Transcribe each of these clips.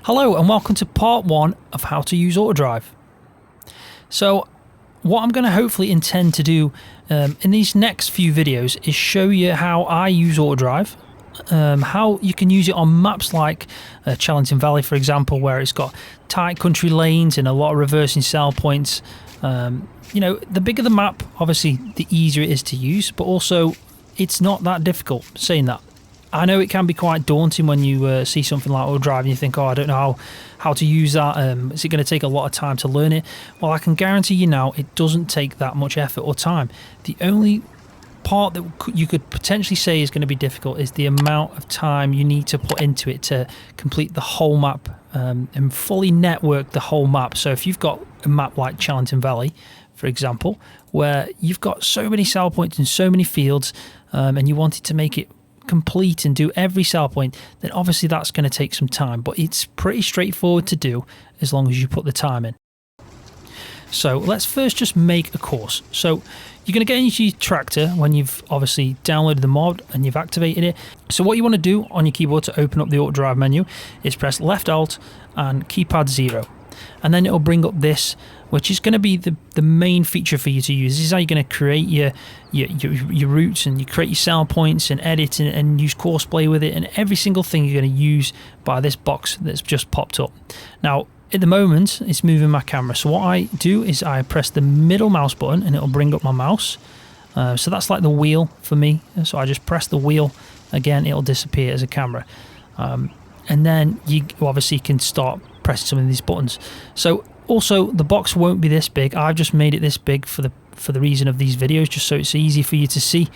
Hello and welcome to part 1 of how to use AutoDrive. So what I'm going to hopefully intend to do in these next few videos is show you how I use AutoDrive, how you can use it on maps like Challenging Valley, for example, where it's got tight country lanes and a lot of reversing cell points. You know, the bigger the map, obviously the easier it is to use, but also it's not that difficult. Saying that, I know it can be quite daunting when you see something like AutoDrive and you think, oh, I don't know how to use that. Is it going to take a lot of time to learn it? Well, I can guarantee you now it doesn't take that much effort or time. The only part that you could potentially say is going to be difficult is the amount of time you need to put into it to complete the whole map and fully network the whole map. So if you've got a map like Challenging Valley, for example, where you've got so many cell points and so many fields and you wanted to make it complete and do every cell point, then obviously that's going to take some time, but it's pretty straightforward to do as long as you put the time in. So let's first just make a course. So you're going to get into your tractor when you've obviously downloaded the mod and you've activated it. So what you want to do on your keyboard to open up the AutoDrive menu is press left alt and keypad 0, and then it'll bring up this, which is going to be the main feature for you to use. This is how you're going to create your routes, and you create your cell points and edit and use courseplay with it, and every single thing you're going to use by this box that's just popped up. Now at the moment it's moving my camera, so what I do is I press the middle mouse button and it'll bring up my mouse. So that's like the wheel for me, so I just press the wheel again, it'll disappear as a camera, and then you obviously can start pressing some of these buttons. So also the box won't be this big. I've just made it this big for the reason of these videos, just so it's easy for you to see,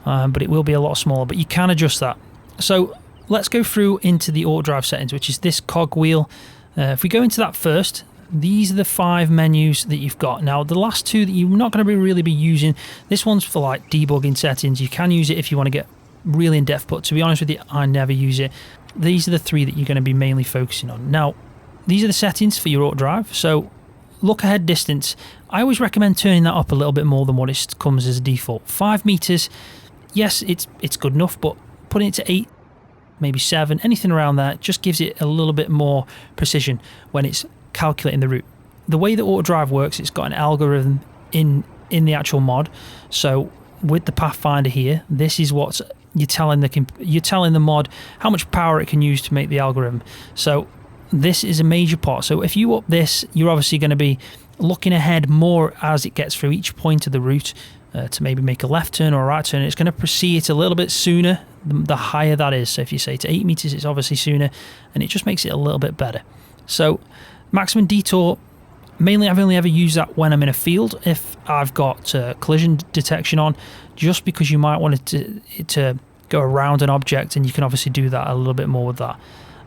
but it will be a lot smaller, but you can adjust that. So let's go through into the AutoDrive settings, which is this cog wheel. If we go into that first, these are the 5 menus that you've got. Now the last 2 that you're not going to really be using, this one's for like debugging settings. You can use it if you want to get really in depth, but to be honest with you, I never use it. These are the 3 that you're going to be mainly focusing on. Now these are the settings for your AutoDrive. So look ahead distance, I always recommend turning that up a little bit more than what it comes as a default. 5 meters, yes, it's good enough, but putting it to 8, maybe 7, anything around there just gives it a little bit more precision when it's calculating the route. The way that AutoDrive works, it's got an algorithm in the actual mod. So with the Pathfinder here, this is what you're telling the mod how much power it can use to make the algorithm. So this is a major part. So if you up this, you're obviously going to be looking ahead more as it gets through each point of the route to maybe make a left turn or a right turn. It's going to proceed it a little bit sooner the higher that is. So if you say to 8 meters, it's obviously sooner, and it just makes it a little bit better. So maximum detour, mainly I've only ever used that when I'm in a field, if I've got collision detection on, just because you might want it to go around an object, and you can obviously do that a little bit more with that.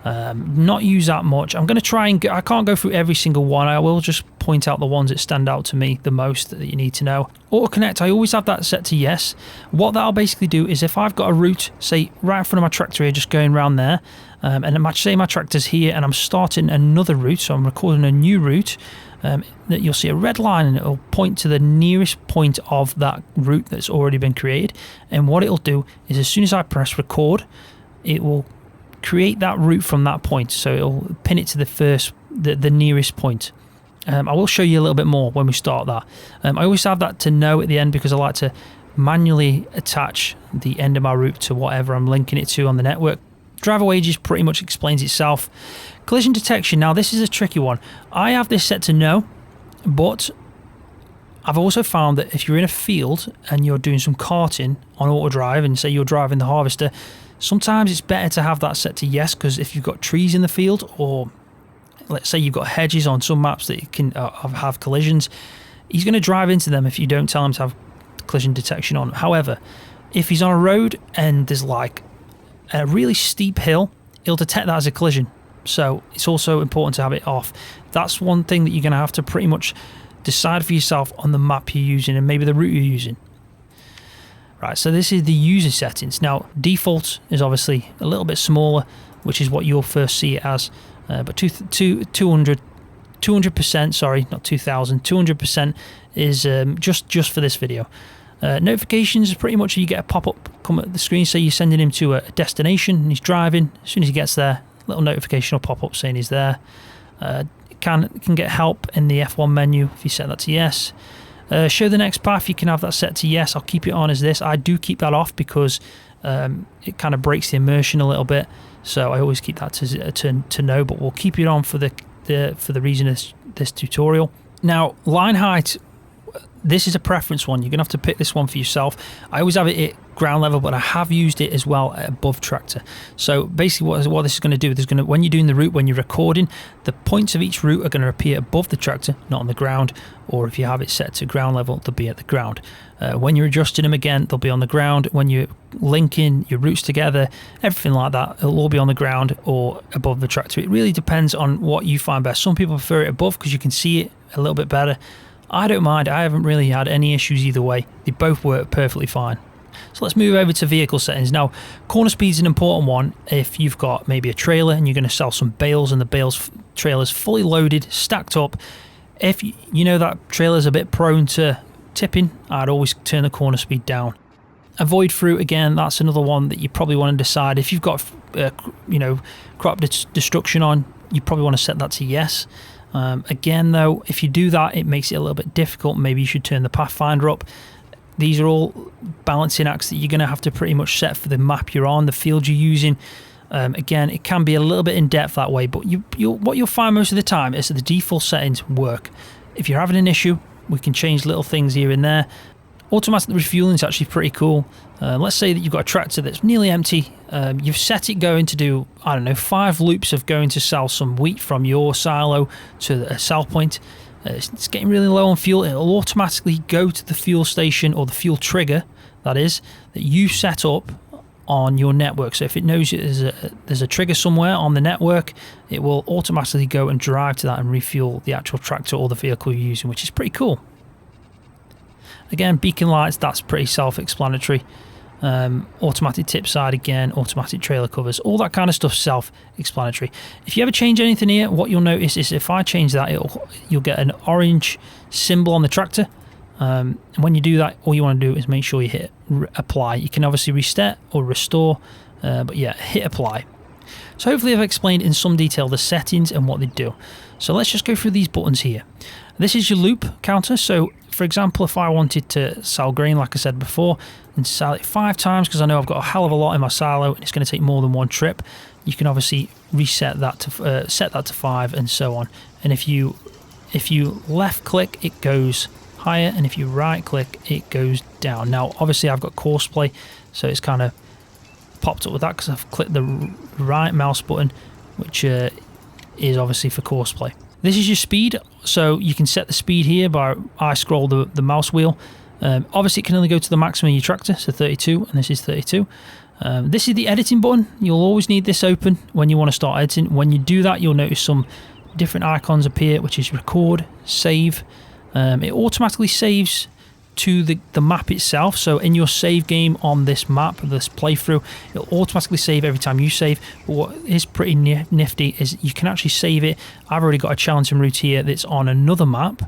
Not use that much. I'm going to try and I can't go through every single one. I will just point out the ones that stand out to me the most that you need to know. Autoconnect, I always have that set to yes. What that'll basically do is if I've got a route, say right in front of my tractor here, just going around there, and say my tractor's here and I'm starting another route, so I'm recording a new route, that you'll see a red line and it'll point to the nearest point of that route that's already been created. And what it'll do is as soon as I press record, it will create that route from that point, so it'll pin it to the nearest point. I will show you a little bit more when we start that. I always have that to know at the end because I like to manually attach the end of my route to whatever I'm linking it to on the network. Driver wages pretty much explains itself. Collision detection, now this is a tricky one. I have this set to no, but I've also found that if you're in a field and you're doing some carting on AutoDrive, and say you're driving the harvester, sometimes it's better to have that set to yes, because if you've got trees in the field, or let's say you've got hedges on some maps that can have collisions, he's going to drive into them if you don't tell him to have collision detection on. However, if he's on a road and there's like a really steep hill, he'll detect that as a collision. So it's also important to have it off. That's one thing that you're going to have to pretty much decide for yourself on the map you're using and maybe the route you're using. Right, so this is the user settings. Now, default is obviously a little bit smaller, which is what you'll first see it as. But 200%, sorry, not 2000, 200% is just for this video. Notifications is pretty much you get a pop-up come at the screen, say you're sending him to a destination and he's driving. As soon as he gets there, little notification will pop up saying he's there. Can get help in the F1 menu if you set that to yes. Show the next path, you can have that set to yes. I'll keep it on as this. I do keep that off because it kind of breaks the immersion a little bit, so I always keep that to no, but we'll keep it on for the reason of this tutorial. Now, line height, this is a preference one. You're gonna have to pick this one for yourself. I always have it at ground level, but I have used it as well at above tractor. So basically what this is going to do, when you're doing the route, when you're recording, the points of each route are going to appear above the tractor, not on the ground, or if you have it set to ground level, they'll be at the ground. When you're adjusting them again, they'll be on the ground. When you're linking your routes together, everything like that, it'll all be on the ground or above the tractor. It really depends on what you find best. Some people prefer it above because you can see it a little bit better. I don't mind. I haven't really had any issues either way. They both work perfectly fine. So let's move over to vehicle settings. Now, corner speed is an important one if you've got maybe a trailer and you're going to sell some bales and the trailer's fully loaded, stacked up. If you know that trailer's a bit prone to tipping, I'd always turn the corner speed down. Avoid fruit, again, that's another one that you probably want to decide. If you've got crop destruction on, you probably want to set that to yes. Again though, if you do that, it makes it a little bit difficult. Maybe you should turn the pathfinder up. These are all balancing acts that you're going to have to pretty much set for the map you're on, the field you're using. Again, it can be a little bit in depth that way, but what you'll find most of the time is that the default settings work. If you're having an issue, we can change little things here and there. Automatic refueling is actually pretty cool. Let's say that you've got a tractor that's nearly empty. You've set it going to do, I don't know, 5 loops of going to sell some wheat from your silo to a sell point. It's getting really low on fuel. It'll automatically go to the fuel station, or the fuel trigger, that is, that you set up on your network. So if it knows there's a trigger somewhere on the network, it will automatically go and drive to that and refuel the actual tractor or the vehicle you're using, which is pretty cool. Again, beacon lights, that's pretty self-explanatory. Automatic tip side, again, automatic trailer covers, all that kind of stuff, self-explanatory. If you ever change anything here, what you'll notice is if I change that, you'll get an orange symbol on the tractor. And when you do that, all you want to do is make sure you hit apply. You can obviously reset or restore, but yeah, hit apply. So hopefully I've explained in some detail the settings and what they do. So let's just go through these buttons here. This is your loop counter. So for example, if I wanted to sell grain, like I said before, and sell it 5 times, because I know I've got a hell of a lot in my silo and it's going to take more than one trip, you can obviously reset that to set that to 5 and so on. And if you left click, it goes higher, and if you right click, it goes down. Now obviously I've got course play, so it's kind of popped up with that because I've clicked the right mouse button, which is obviously for course play. This is your speed, so you can set the speed here by I scroll the mouse wheel. Obviously it can only go to the maximum of your tractor, so 32, and this is 32. This is the editing button. You'll always need this open when you want to start editing. When you do that, you'll notice some different icons appear, which is record, save. It automatically saves to the map itself, so in your save game on this map, this playthrough, it'll automatically save every time you save. But what is pretty nifty is you can actually save it. I've already got a challenging route here that's on another map.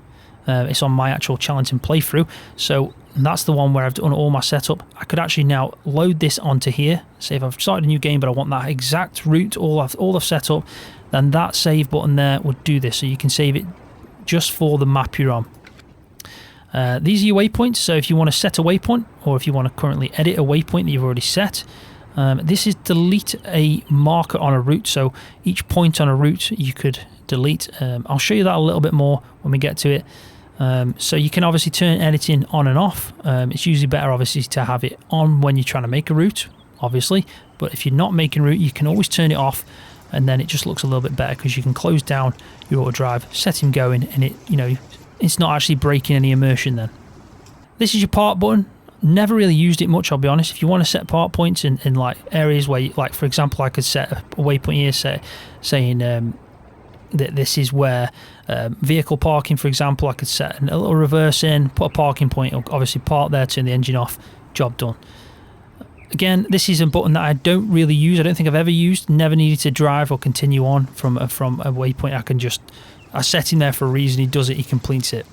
It's on my actual challenging playthrough, so that's the one where I've done all my setup. I could actually now load this onto here. Say if I've started a new game but I want that exact route, all I've set up, then that save button there would do this, so you can save it just for the map you're on. These are your waypoints, so if you want to set a waypoint, or if you want to currently edit a waypoint that you've already set, this is delete a marker on a route, so each point on a route you could delete. I'll show you that a little bit more when we get to it. So you can obviously turn editing on and off. It's usually better obviously to have it on when you're trying to make a route, obviously, but if you're not making a route, you can always turn it off, and then it just looks a little bit better because you can close down your AutoDrive, set him going, and it's not actually breaking any immersion then. This is your part button. Never really used it much, I'll be honest. If you want to set part points in like areas where, like for example, I could set a waypoint here saying that this is where vehicle parking, for example, I could set a little reverse in, put a parking point, obviously park there, turn the engine off, job done. Again, this is a button that I don't really use. I don't think I've ever used, never needed to drive or continue on from a waypoint. I set him there for a reason. He does it, he completes it.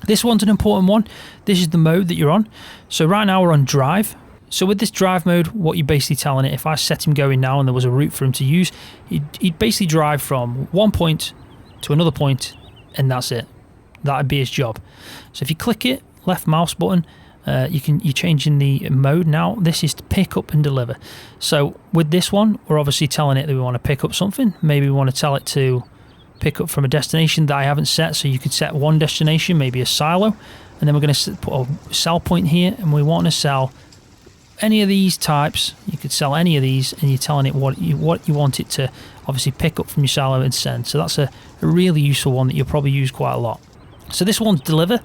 This one's an important one. This is the mode that you're on. So right now we're on drive. So with this drive mode, what you're basically telling it, if I set him going now and there was a route for him to use, he'd basically drive from one point to another point, and that's it. That'd be his job. So if you click it, left mouse button, you're changing the mode now. This is to pick up and deliver. So with this one, we're obviously telling it that we want to pick up something. Maybe we want to tell it to pick up from a destination that I haven't set. So you could set one destination, maybe a silo, and then we're going to put a sell point here, and we want to sell any of these types. You could sell any of these, and you're telling it what you want it to obviously pick up from your silo and send. So that's a really useful one that you'll probably use quite a lot. So this one's deliver,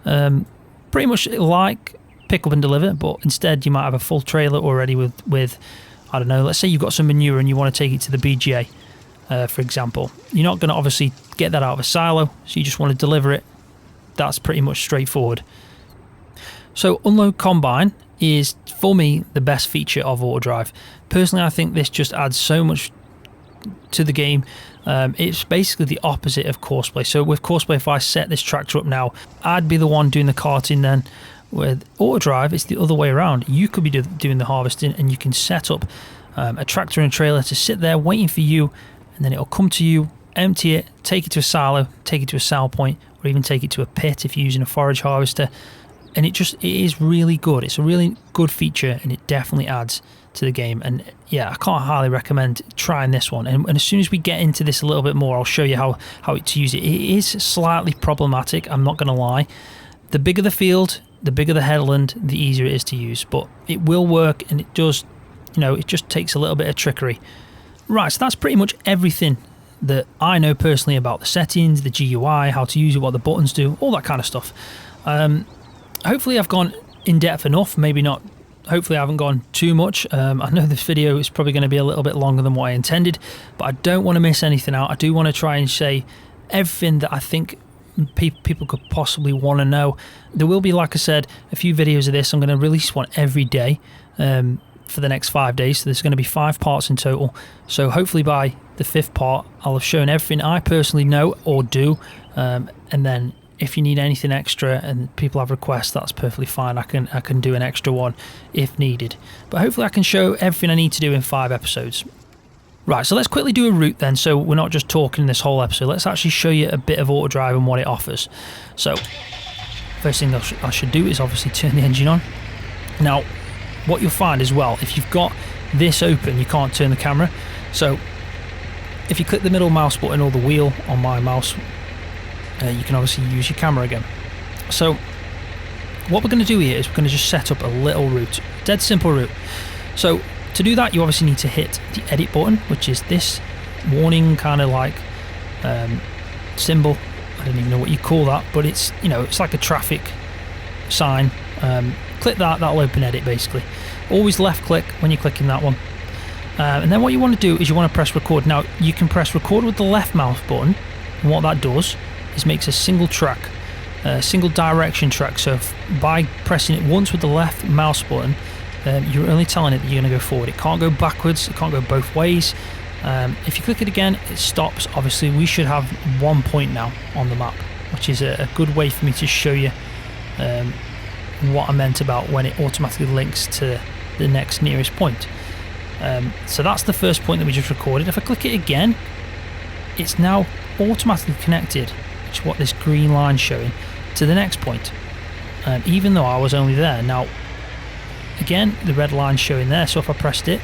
pretty much like pick up and deliver, but instead you might have a full trailer already with I don't know, let's say you've got some manure and you want to take it to the BGA, for example. You're not going to obviously get that out of a silo, so you just want to deliver it. That's pretty much straightforward. So unload combine is, for me, the best feature of AutoDrive. Personally, I think this just adds so much to the game. It's basically the opposite of courseplay. So with courseplay, if I set this tractor up now, I'd be the one doing the carting. Then with AutoDrive, it's the other way around. You could be doing the harvesting, and you can set up a tractor and a trailer to sit there waiting for you, and then it'll come to you, empty it, take it to a silo, take it to a sell point, or even take it to a pit if you're using a forage harvester. And it is really good. It's a really good feature, and it definitely adds to the game. And yeah, I can't highly recommend trying this one. And as soon as we get into this a little bit more, I'll show you how to use it. It is slightly problematic, I'm not going to lie. The bigger the field, the bigger the headland, the easier it is to use. But it will work, and it does, it just takes a little bit of trickery. Right, so that's pretty much everything that I know personally about the settings, the GUI, how to use it, what the buttons do, all that kind of stuff. Hopefully I've gone in depth enough, maybe not. Hopefully I haven't gone too much. I know this video is probably going to be a little bit longer than what I intended, but I don't want to miss anything out. I do want to try and say everything that I think people could possibly want to know. There will be, like I said, a few videos of this. I'm going to release one every day for the next 5 days. So there's going to be 5 parts in total. So hopefully by the 5th part, I'll have shown everything I personally know or do. And then if you need anything extra and people have requests, that's perfectly fine. I can do an extra one if needed. But hopefully I can show everything I need to do in 5 episodes. Right, so let's quickly do a route then, so we're not just talking this whole episode. Let's actually show you a bit of AutoDrive and what it offers. So, first thing I should do is obviously turn the engine on. Now, what you'll find as well, if you've got this open, you can't turn the camera. So, if you click the middle mouse button or the wheel on my mouse, you can obviously use your camera again. So, what we're going to do here is we're going to just set up a little route. Dead simple route. So, to do that, you obviously need to hit the edit button, which is this warning kind of like symbol. I don't even know what you call that, but it's it's like a traffic sign. Click that, that'll open edit basically. Always left click when you're clicking that one. And then what you want to do is you want to press record. Now you can press record with the left mouse button, and what that does is makes a single track, single direction track. So by pressing it once with the left mouse button, you're only telling it that you're going to go forward. It can't go backwards, it can't go both ways. If you click it again, it stops. Obviously we should have 1 point now on the map, which is a good way for me to show you what I meant about when it automatically links to the next nearest point. So that's the first point that we just recorded. If I click it again, it's now automatically connected, which is what this green line's showing, to the next point, even though I was only there. Now again, the red line's showing there, so if I pressed it,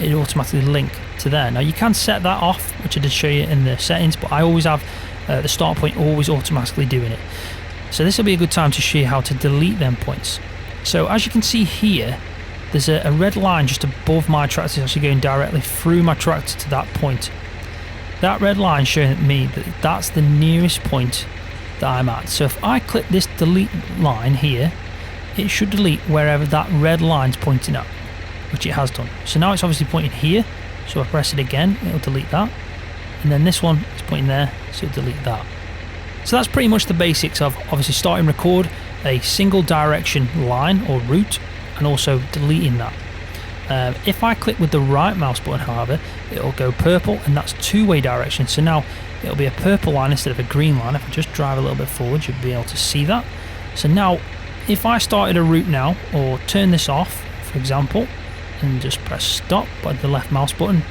it automatically link to there. Now you can set that off, which I did show you in the settings, but I always have the start point always automatically doing it. So this will be a good time to show you how to delete them points. So as you can see here, there's a red line just above my tractor, actually going directly through my tractor to that point. That red line showing me that that's the nearest point that I'm at. So if I click this delete line here, it should delete wherever that red line's pointing at, which it has done. So now it's obviously pointing here, so I press it again, it'll delete that. And then this one is pointing there, so it'll delete that. So that's pretty much the basics of obviously starting record, a single direction line or route, and also deleting that. If I click with the right mouse button, however, it'll go purple, and that's two-way direction. So now it'll be a purple line instead of a green line. If I just drive a little bit forward, you'll be able to see that. So now if I started a route now, or turn this off, for example, and just press stop by the left mouse button,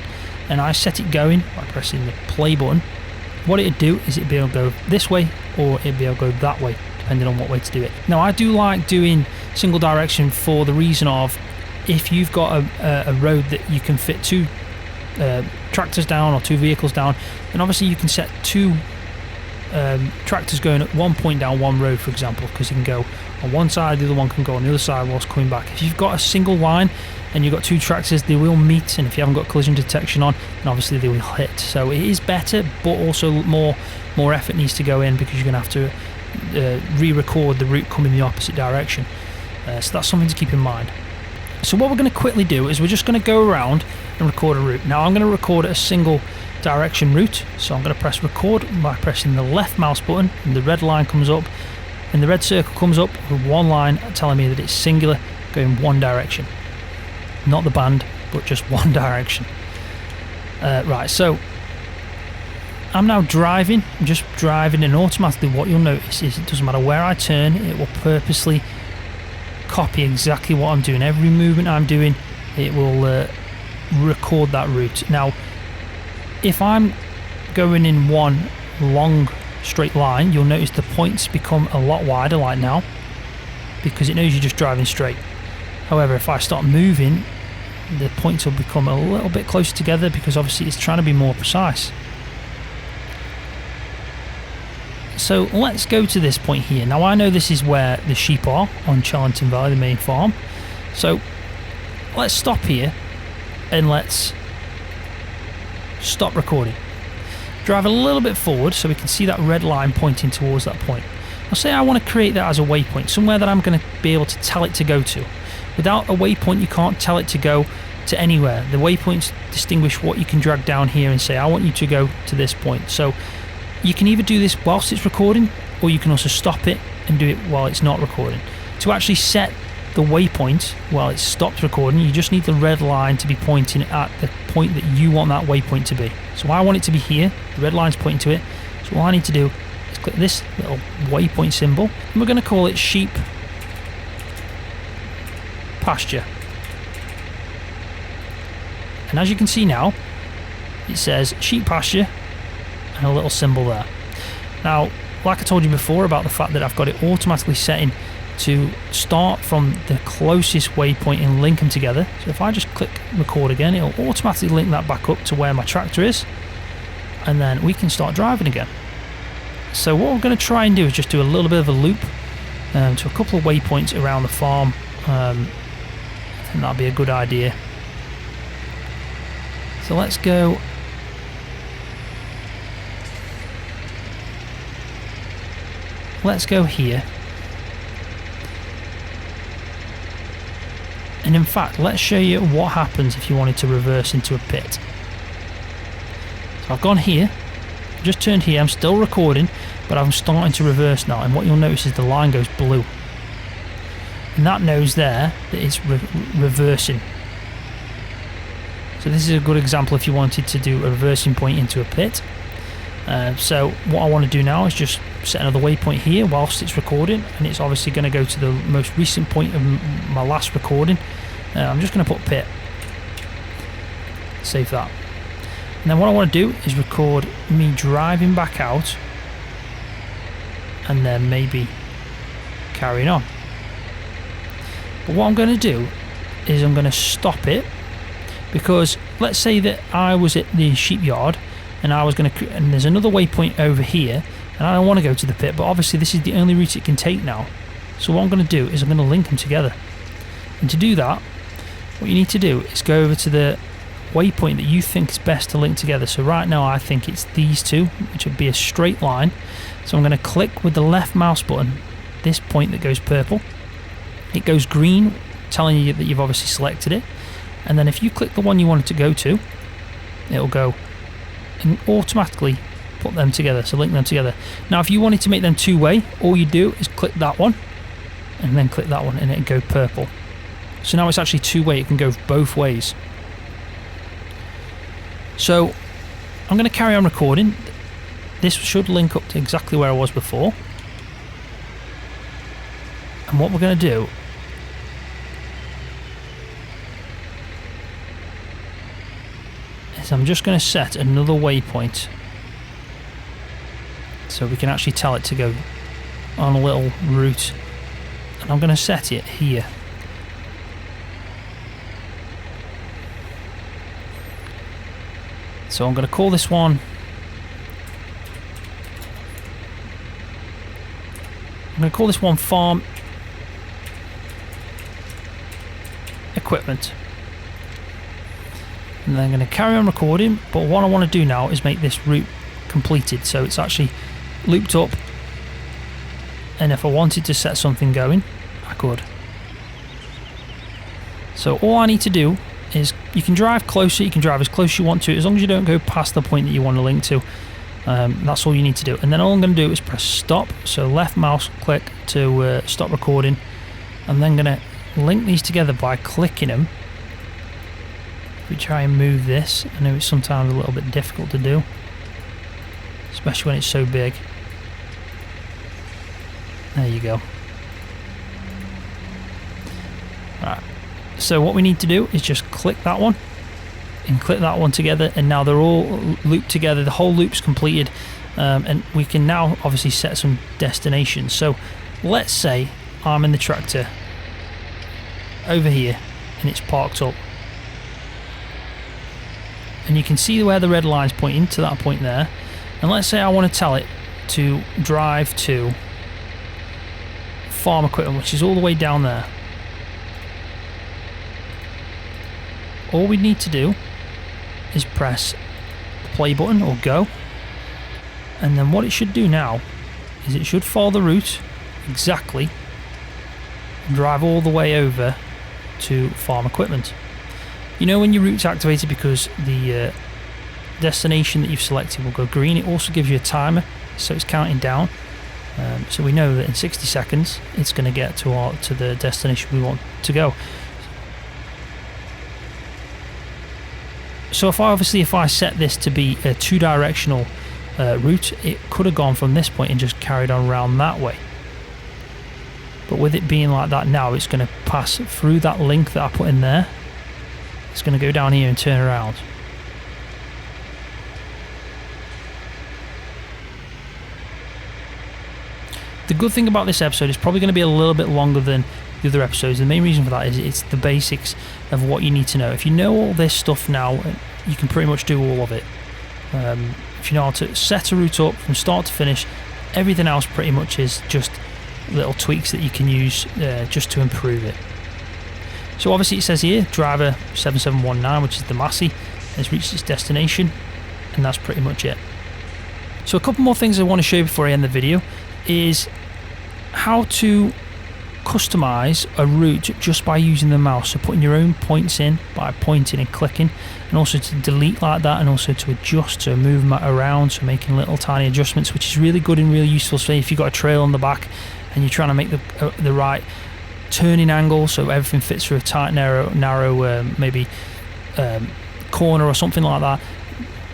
and I set it going by pressing the play button, what it'd do is it'd be able to go this way, or it'd be able to go that way, depending on what way to do it. Now, I do like doing single direction for the reason of, if you've got a road that you can fit two tractors down or two vehicles down, then obviously you can set two tractors going at one point down one road, for example, because you can go on one side, the other one can go on the other side whilst coming back. If you've got a single line and you've got two tractors, they will meet, and if you haven't got collision detection on, then obviously they will hit. So it is better, but also more effort needs to go in, because you're going to have to re-record the route coming the opposite direction. So that's something to keep in mind. So what we're going to quickly do is we're just going to go around and record a route. Now I'm going to record a single direction route, so I'm going to press record by pressing the left mouse button, and the red line comes up, and the red circle comes up with one line telling me that it's singular, going one direction. Not the band, but just one direction. Right, so I'm now driving. I'm just driving, and automatically what you'll notice is it doesn't matter where I turn, it will purposely copy exactly what I'm doing. Every movement I'm doing, it will record that route. Now, if I'm going in one long straight line, you'll notice the points become a lot wider like now, because it knows you're just driving straight. However, if I start moving, the points will become a little bit closer together, because obviously it's trying to be more precise. So let's go to this point here. Now I know this is where the sheep are on Charlington Valley, the main farm. So let's stop here and let's stop recording. Drive a little bit forward so we can see that red line pointing towards that point. I'll say I want to create that as a waypoint, somewhere that I'm going to be able to tell it to go to. Without a waypoint, you can't tell it to go to anywhere. The waypoints distinguish what you can drag down here and say, I want you to go to this point. So you can either do this whilst it's recording, or you can also stop it and do it while it's not recording. To actually set the waypoint while it's stopped recording, you just need the red line to be pointing at the point that you want that waypoint to be. So I want it to be here, the red line's pointing to it. So all I need to do is click this little waypoint symbol, and we're going to call it sheep pasture. And as you can see now, it says sheep pasture and a little symbol there. Now, like I told you before about the fact that I've got it automatically setting to start from the closest waypoint and link them together. So if I just click record again, it'll automatically link that back up to where my tractor is, and then we can start driving again. So what we're going to try and do is just do a little bit of a loop to a couple of waypoints around the farm. I think that'd be a good idea. So let's go. Let's go here. And in fact, let's show you what happens if you wanted to reverse into a pit. So I've gone here, just turned here, I'm still recording, but I'm starting to reverse now, and what you'll notice is the line goes blue. And that knows there that it's reversing. So this is a good example if you wanted to do a reversing point into a pit. So what I want to do now is just set another waypoint here whilst it's recording, and it's obviously going to go to the most recent point of my last recording. I'm just going to put pit, save that, and then what I want to do is record me driving back out and then maybe carrying on. But what I'm going to do is I'm going to stop it, because let's say that I was at the sheep yard and I was going to, and there's another waypoint over here, and I don't want to go to the pit, but obviously this is the only route it can take now. So what I'm going to do is I'm going to link them together. And to do that, what you need to do is go over to the waypoint that you think is best to link together. So right now I think it's these two, which would be a straight line. So I'm going to click with the left mouse button this point that goes purple. It goes green, telling you that you've obviously selected it. And then if you click the one you want it to go to, it'll go and automatically put them together, so link them together. Now if you wanted to make them two-way, all you do is click that one and then click that one, and it'll go purple. So now it's actually two-way, it can go both ways. So I'm going to carry on recording. This should link up to exactly where I was before. And what we're going to do is I'm just going to set another waypoint so we can actually tell it to go on a little route, and I'm going to set it here. So I'm going to call this one, farm equipment. And then I'm going to carry on recording, but what I want to do now is make this route completed so it's actually looped up, and if I wanted to set something going, I could. So all I need to do is, you can drive closer, you can drive as close as you want to, as long as you don't go past the point that you want to link to. That's all you need to do. And then all I'm going to do is press stop, so left mouse click to stop recording, and then going to link these together by clicking them. If we try and move this, I know it's sometimes a little bit difficult to do, especially when it's so big. There you go. Right. So what we need to do is just click that one and click that one together, and now they're all looped together. The whole loop's completed, and we can now obviously set some destinations. So let's say I'm in the tractor over here and it's parked up, and you can see where the red line's pointing to that point there. And let's say I want to tell it to drive to farm equipment, which is all the way down there. All we need to do is press the play button or go, and then what it should do now is it should follow the route exactly and drive all the way over to farm equipment. You know when your route's activated because the destination that you've selected will go green, it also gives you a timer, so it's counting down, so we know that in 60 seconds it's going to get to the destination we want to go. So if I set this to be a two-directional route, it could have gone from this point and just carried on around that way. But with it being like that now, it's going to pass through that link that I put in there. It's going to go down here and turn around. The good thing about this episode is probably going to be a little bit longer than the other episodes. The main reason for that is it's the basics of what you need to know. If you know all this stuff now, you can pretty much do all of it. If you know how to set a route up from start to finish, everything else pretty much is just little tweaks that you can use just to improve it. So obviously it says here driver 7719, which is the Massey, has reached its destination, and that's pretty much it. So a couple more things I want to show you before I end the video is how to customize a route just by using the mouse. So putting your own points in by pointing and clicking, and also to delete like that, and also to adjust, so moving that around, so making little tiny adjustments, which is really good and really useful. Say if you've got a trail on the back and you're trying to make the right turning angle so everything fits through a tight narrow maybe corner or something like that,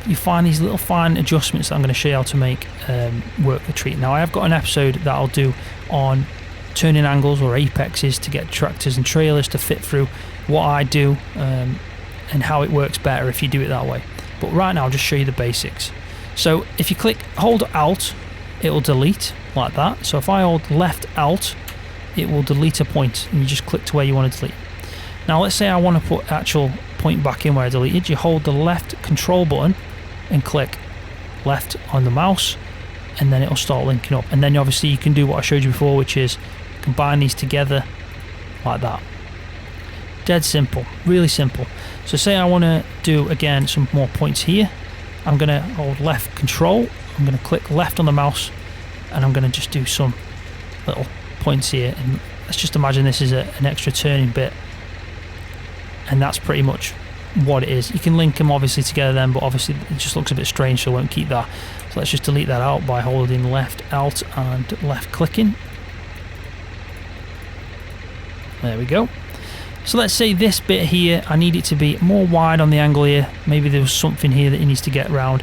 you find these little fine adjustments that I'm going to show you how to make work the treat. Now I have got an episode that I'll do on turning angles or apexes to get tractors and trailers to fit through what I do, and how it works better if you do it that way. But right now I'll just show you the basics. So if you hold Alt, it will delete like that. So if I hold left Alt, it will delete a point, and you just click to where you want to delete. Now let's say I want to put actual point back in where I deleted. You hold the left control button and click left on the mouse, and then it'll start linking up. And then obviously you can do what I showed you before, which is combine these together like that. Dead simple, really simple. So say I want to do again some more points here. I'm going to hold left control, I'm going to click left on the mouse, and I'm going to just do some little points here. And let's just imagine this is an extra turning bit, and that's pretty much what it is. You can link them obviously together then, but obviously it just looks a bit strange, so I won't keep that. So let's just delete that out by holding left Alt and left clicking. There we go. So let's say this bit here, I need it to be more wide on the angle here. Maybe there was something here that it needs to get around.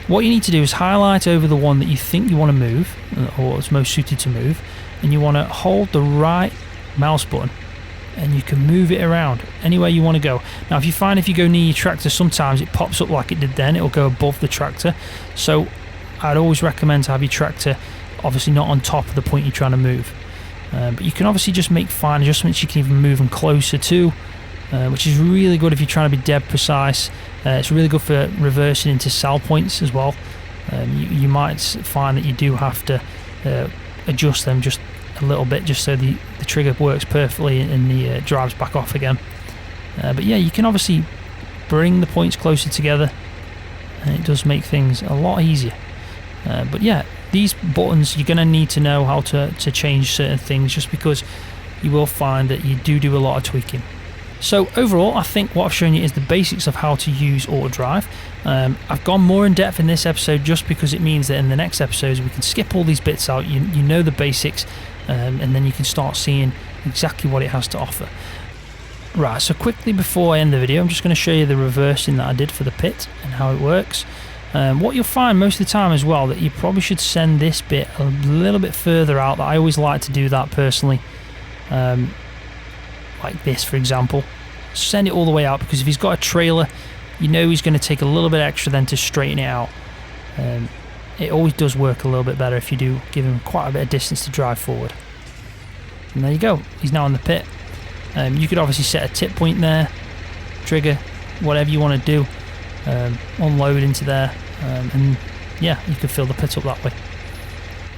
What you need to do is highlight over the one that you think you want to move, or is most suited to move, and you want to hold the right mouse button and you can move it around anywhere you want to go. Now if you find if you go near your tractor, sometimes it pops up like it did then, it'll go above the tractor, so I'd always recommend to have your tractor obviously not on top of the point you're trying to move. But you can obviously just make fine adjustments. You can even move them closer too, which is really good if you're trying to be dead precise. It's really good for reversing into sell points as well. You might find that you do have to adjust them just a little bit, just so the trigger works perfectly and the drives back off again. But yeah, you can obviously bring the points closer together, and it does make things a lot easier. But yeah, these buttons, you're going to need to know how to change certain things, just because you will find that you do a lot of tweaking. So overall, I think what I've shown you is the basics of how to use AutoDrive. I've gone more in depth in this episode just because it means that in the next episodes we can skip all these bits out. You know the basics, and then you can start seeing exactly what it has to offer. Right, so quickly before I end the video, I'm just going to show you the reversing that I did for the pit and how it works. What you'll find most of the time as well, that you probably should send this bit a little bit further out. I always like to do that personally. Like this, for example. Send it all the way out, because if he's got a trailer, you know he's going to take a little bit extra then to straighten it out. It always does work a little bit better if you do give him quite a bit of distance to drive forward. And there you go, he's now in the pit. You could obviously set a tip point there, trigger, whatever you want to do, unload into there, and yeah, you could fill the pit up that way.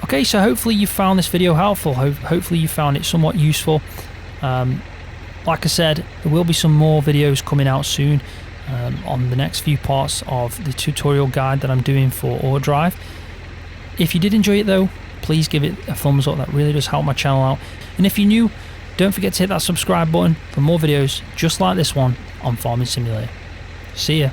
Okay, so hopefully you found this video helpful. Hopefully you found it somewhat useful. Like I said, there will be some more videos coming out soon on the next few parts of the tutorial guide that I'm doing for AutoDrive. If you did enjoy it though, please give it a thumbs up. That really does help my channel out. And if you're new, don't forget to hit that subscribe button for more videos just like this one on Farming Simulator. See ya.